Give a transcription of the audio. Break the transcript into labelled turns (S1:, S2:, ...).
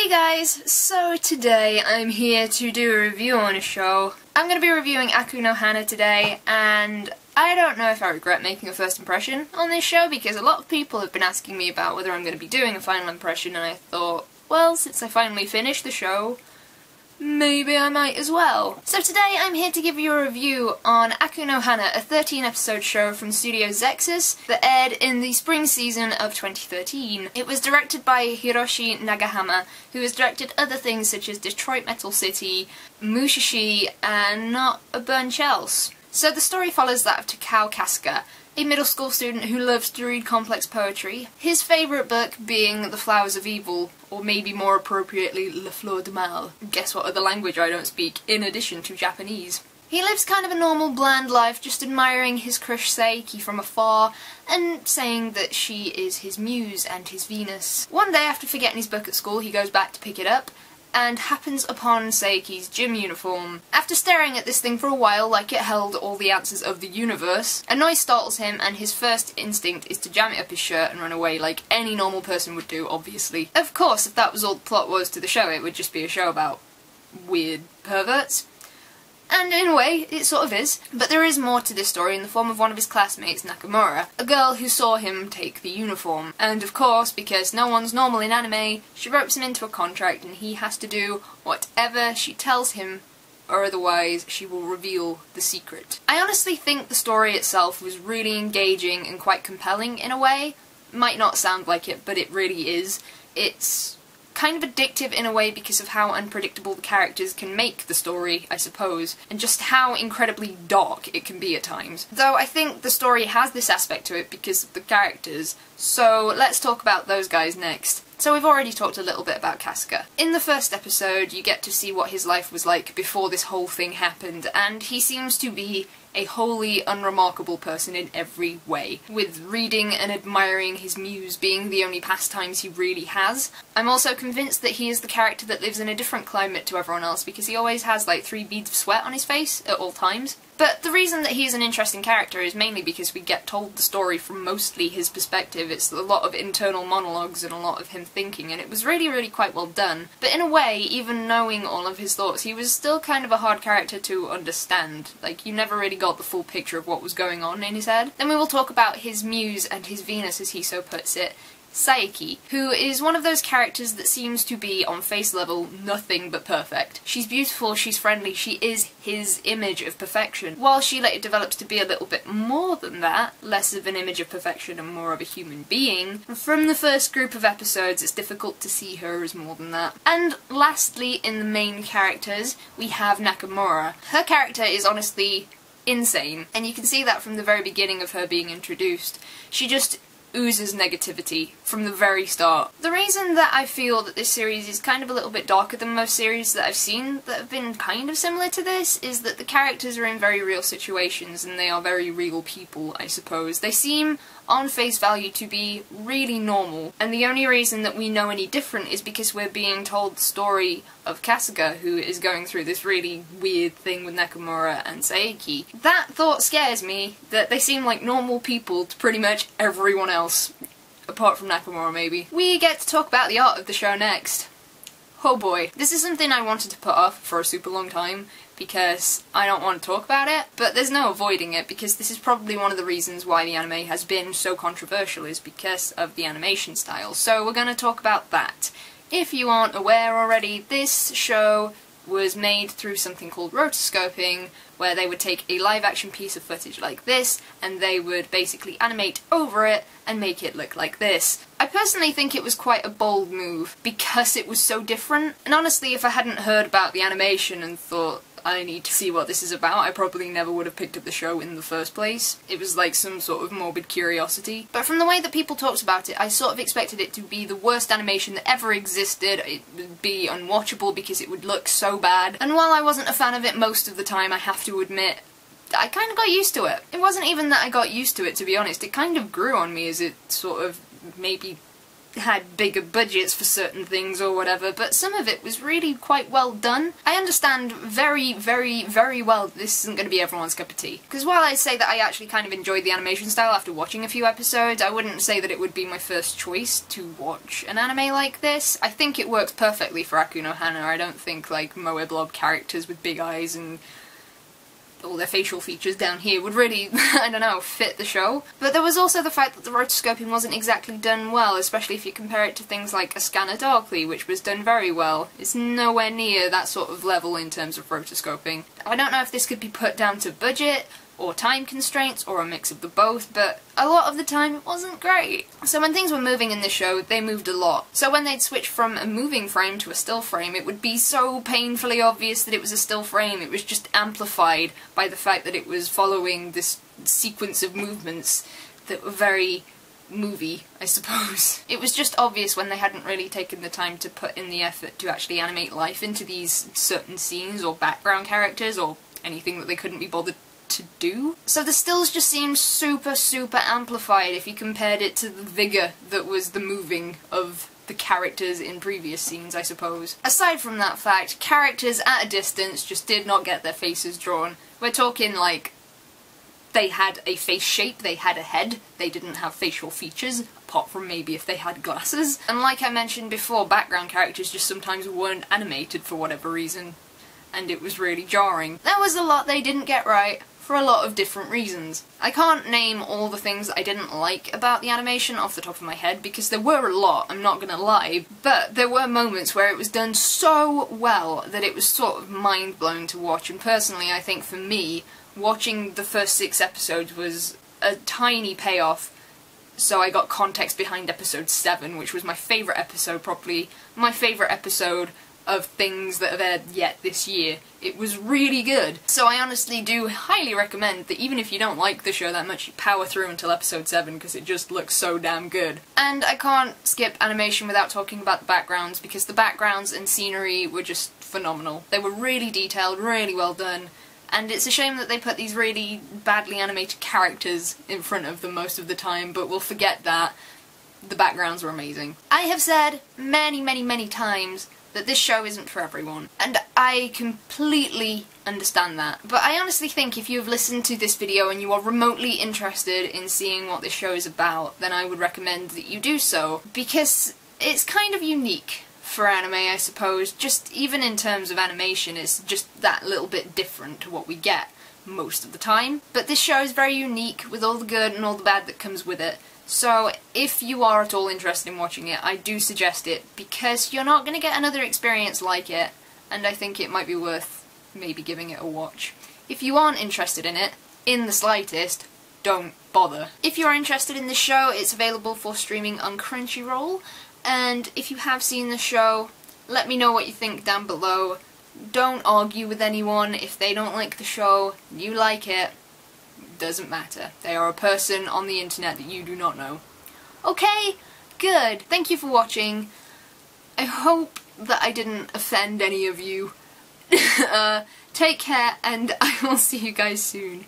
S1: Hey guys, so today I'm here to do a review on a show. I'm going to be reviewing Aku no Hana today, and I don't know if I regret making a first impression on this show because a lot of people have been asking me about whether I'm going to be doing a final impression, and I thought, well, since I finally finished the show, maybe I might as well. So today I'm here to give you a review on Aku no Hana, a 13-episode show from Studio Zexus that aired in the spring season of 2013. It was directed by Hiroshi Nagahama, who has directed other things such as Detroit Metal City, Mushishi, and not a bunch else. So the story follows that of Takao Kasuga, a middle school student who loves to read complex poetry, his favourite book being The Flowers of Evil, or maybe more appropriately, Le Fleur de Mal. Guess what other language I don't speak, in addition to Japanese. He lives kind of a normal, bland life, just admiring his crush Saeki from afar, and saying that she is his muse and his Venus. One day, after forgetting his book at school, he goes back to pick it up, and happens upon Saeki's gym uniform. After staring at this thing for a while like it held all the answers of the universe, a noise startles him and his first instinct is to jam it up his shirt and run away like any normal person would do, obviously. Of course, if that was all the plot was to the show, it would just be a show about weird perverts. And in a way, it sort of is. But there is more to this story in the form of one of his classmates, Nakamura, a girl who saw him take the uniform. And of course, because no one's normal in anime, she ropes him into a contract and he has to do whatever she tells him, or otherwise she will reveal the secret. I honestly think the story itself was really engaging and quite compelling in a way. Might not sound like it, but it really is. It's kind of addictive in a way because of how unpredictable the characters can make the story, I suppose, and just how incredibly dark it can be at times. Though I think the story has this aspect to it because of the characters, so let's talk about those guys next. So we've already talked a little bit about Kasuga. In the first episode, you get to see what his life was like before this whole thing happened, and he seems to be a wholly unremarkable person in every way, with reading and admiring his muse being the only pastimes he really has. I'm also convinced that he is the character that lives in a different climate to everyone else because he always has like 3 beads of sweat on his face at all times. But the reason that he's an interesting character is mainly because we get told the story from mostly his perspective. It's a lot of internal monologues and a lot of him thinking, and it was really quite well done. But in a way, even knowing all of his thoughts, he was still kind of a hard character to understand. Like, you never really got the full picture of what was going on in his head. Then we will talk about his muse and his Venus, as he so puts it, Saeki, who is one of those characters that seems to be, on face level, nothing but perfect. She's beautiful, she's friendly, she is his image of perfection. While she later develops to be a little bit more than that, less of an image of perfection and more of a human being, from the first group of episodes it's difficult to see her as more than that. And lastly, in the main characters, we have Nakamura. Her character is honestly insane, and you can see that from the very beginning of her being introduced. She just oozes negativity from the very start. The reason that I feel that this series is kind of a little bit darker than most series that I've seen that have been kind of similar to this is that the characters are in very real situations and they are very real people, I suppose. They seem on face value to be really normal, and the only reason that we know any different is because we're being told the story of Kasuga, who is going through this really weird thing with Nakamura and Saeki. That thought scares me, that they seem like normal people to pretty much everyone else, apart from Nakamura maybe. We get to talk about the art of the show next. Oh boy. This is something I wanted to put off for a super long time because I don't want to talk about it, but there's no avoiding it because this is probably one of the reasons why the anime has been so controversial is because of the animation style. So we're going to talk about that. If you aren't aware already, this show was made through something called rotoscoping, where they would take a live-action piece of footage like this, and they would basically animate over it and make it look like this. I personally think it was quite a bold move, because it was so different, and honestly, if I hadn't heard about the animation and thought, I need to see what this is about, I probably never would have picked up the show in the first place. It was like some sort of morbid curiosity. But from the way that people talked about it, I sort of expected it to be the worst animation that ever existed. It would be unwatchable because it would look so bad. And while I wasn't a fan of it most of the time, I have to admit, I kind of got used to it. It wasn't even that I got used to it, to be honest. It kind of grew on me as it sort of maybe had bigger budgets for certain things or whatever, but some of it was really quite well done. I understand very, very, very well that this isn't going to be everyone's cup of tea. Because while I say that I actually kind of enjoyed the animation style after watching a few episodes, I wouldn't say that it would be my first choice to watch an anime like this. I think it works perfectly for Aku no Hana. I don't think, like, Moe Blob characters with big eyes and all their facial features down here would really, I don't know, fit the show. But there was also the fact that the rotoscoping wasn't exactly done well, especially if you compare it to things like A Scanner Darkly, which was done very well. It's nowhere near that sort of level in terms of rotoscoping. I don't know if this could be put down to budget, or time constraints, or a mix of the both, but a lot of the time it wasn't great. So when things were moving in the show, they moved a lot. So when they'd switch from a moving frame to a still frame, it would be so painfully obvious that it was a still frame. It was just amplified by the fact that it was following this sequence of movements that were very movie, I suppose. It was just obvious when they hadn't really taken the time to put in the effort to actually animate life into these certain scenes or background characters or anything that they couldn't be bothered to do. So the stills just seemed super, super amplified if you compared it to the vigour that was the moving of the characters in previous scenes, I suppose. Aside from that fact, characters at a distance just did not get their faces drawn. We're talking like they had a face shape, they had a head, they didn't have facial features, apart from maybe if they had glasses. And like I mentioned before, background characters just sometimes weren't animated for whatever reason, and it was really jarring. There was a lot they didn't get right, for a lot of different reasons. I can't name all the things I didn't like about the animation off the top of my head, because there were a lot, I'm not gonna lie, but there were moments where it was done so well that it was sort of mind-blowing to watch, and personally I think for me, watching the first 6 episodes was a tiny payoff, so I got context behind episode 7, which was my favourite episode, probably my favourite episode of things that have aired yet this year. It was really good. So I honestly do highly recommend that even if you don't like the show that much, you power through until episode 7 because it just looks so damn good. And I can't skip animation without talking about the backgrounds, because the backgrounds and scenery were just phenomenal. They were really detailed, really well done, and it's a shame that they put these really badly animated characters in front of them most of the time, but we'll forget that. The backgrounds were amazing. I have said many, many, many times that this show isn't for everyone, and I completely understand that. But I honestly think if you have listened to this video and you are remotely interested in seeing what this show is about, then I would recommend that you do so, because it's kind of unique for anime, I suppose. Just even in terms of animation, it's just that little bit different to what we get most of the time. But this show is very unique, with all the good and all the bad that comes with it. So if you are at all interested in watching it, I do suggest it, because you're not going to get another experience like it, and I think it might be worth maybe giving it a watch. If you aren't interested in it, in the slightest, don't bother. If you're interested in the show, it's available for streaming on Crunchyroll, and if you have seen the show, let me know what you think down below. Don't argue with anyone. If they don't like the show, you like it. Doesn't matter. They are a person on the internet that you do not know. Okay, good. Thank you for watching. I hope that I didn't offend any of you. Take care, and I will see you guys soon.